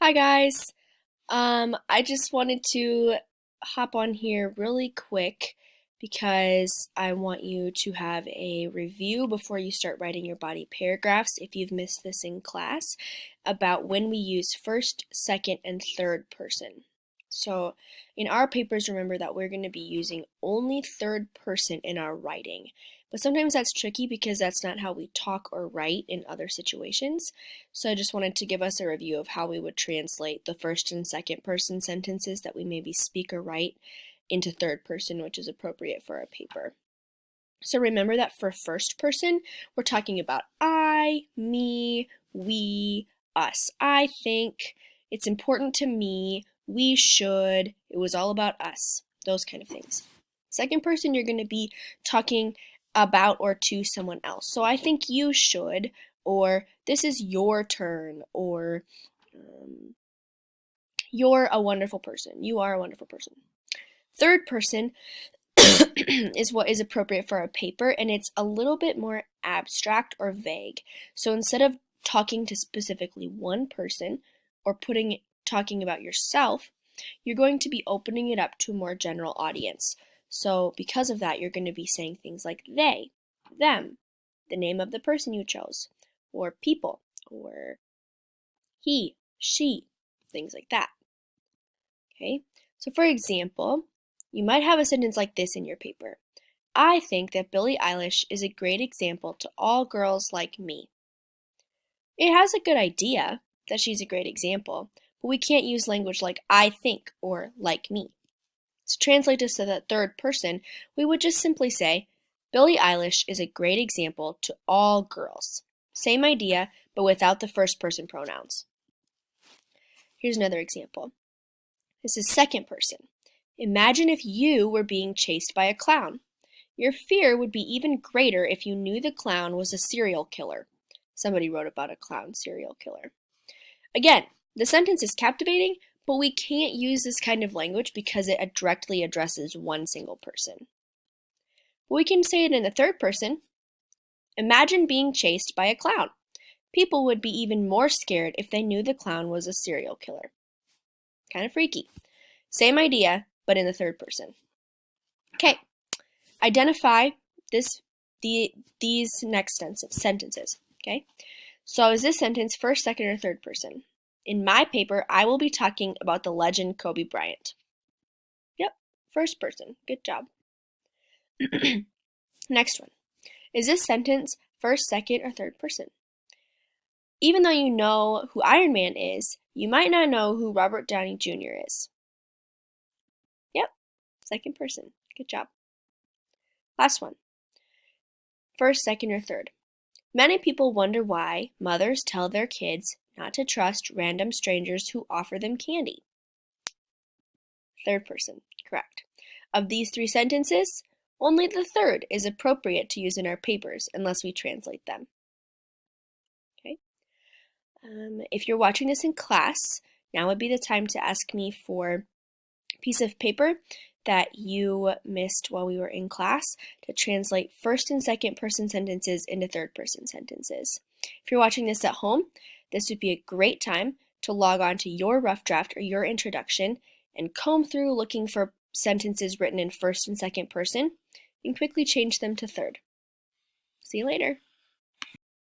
Hi guys. I just wanted to hop on here really quick because I want you to have a review before you start writing your body paragraphs if you've missed this in class about when we use first, second, and third person. So in our papers, remember that we're going to be using only third person in our writing. But sometimes that's tricky because that's not how we talk or write in other situations. So I just wanted to give us a review of how we would translate the first and second person sentences that we maybe speak or write into third person, which is appropriate for our paper. So remember that for first person, we're talking about I, me, we, us. I think, it's important to me, we should, it was all about us, those kind of things. Second person, you're going to be talking about or to someone else. So I think you should, or this is your turn, or you're a wonderful person. You are a wonderful person. Third person is what is appropriate for a paper, and it's a little bit more abstract or vague. So instead of talking to specifically one person or talking about yourself, you're going to be opening it up to a more general audience. So because of that, you're going to be saying things like they, them, the name of the person you chose, or people, or he, she, things like that. Okay, so for example, you might have a sentence like this in your paper. I think that Billie Eilish is a great example to all girls like me. It has a good idea that she's a great example, but we can't use language like I think or like me. To translate this to the third person, we would just simply say, Billie Eilish is a great example to all girls. Same idea, but without the first person pronouns. Here's another example. This is second person. Imagine if you were being chased by a clown. Your fear would be even greater if you knew the clown was a serial killer. Somebody wrote about a clown serial killer. Again, the sentence is captivating, but we can't use this kind of language because it directly addresses one single person. But we can say it in the third person. Imagine being chased by a clown. People would be even more scared if they knew the clown was a serial killer. Kind of freaky. Same idea, but in the third person. Okay, identify these next sentences. Okay, so is this sentence first, second, or third person? In my paper, I will be talking about the legend Kobe Bryant. Yep, first person. Good job. Next one. Is this sentence first, second, or third person? Even though you know who Iron Man is, you might not know who Robert Downey Jr. is. Yep, second person. Good job. Last one. First, second, or third. Many people wonder why mothers tell their kids not to trust random strangers who offer them candy. Third person. Correct. Of these three sentences, only the third is appropriate to use in our papers unless we translate them. Okay. If you're watching this in class, now would be the time to ask me for a piece of paper that you missed while we were in class to translate first and second person sentences into third person sentences. If you're watching this at home, this would be a great time to log on to your rough draft or your introduction and comb through looking for sentences written in first and second person and quickly change them to third. See you later.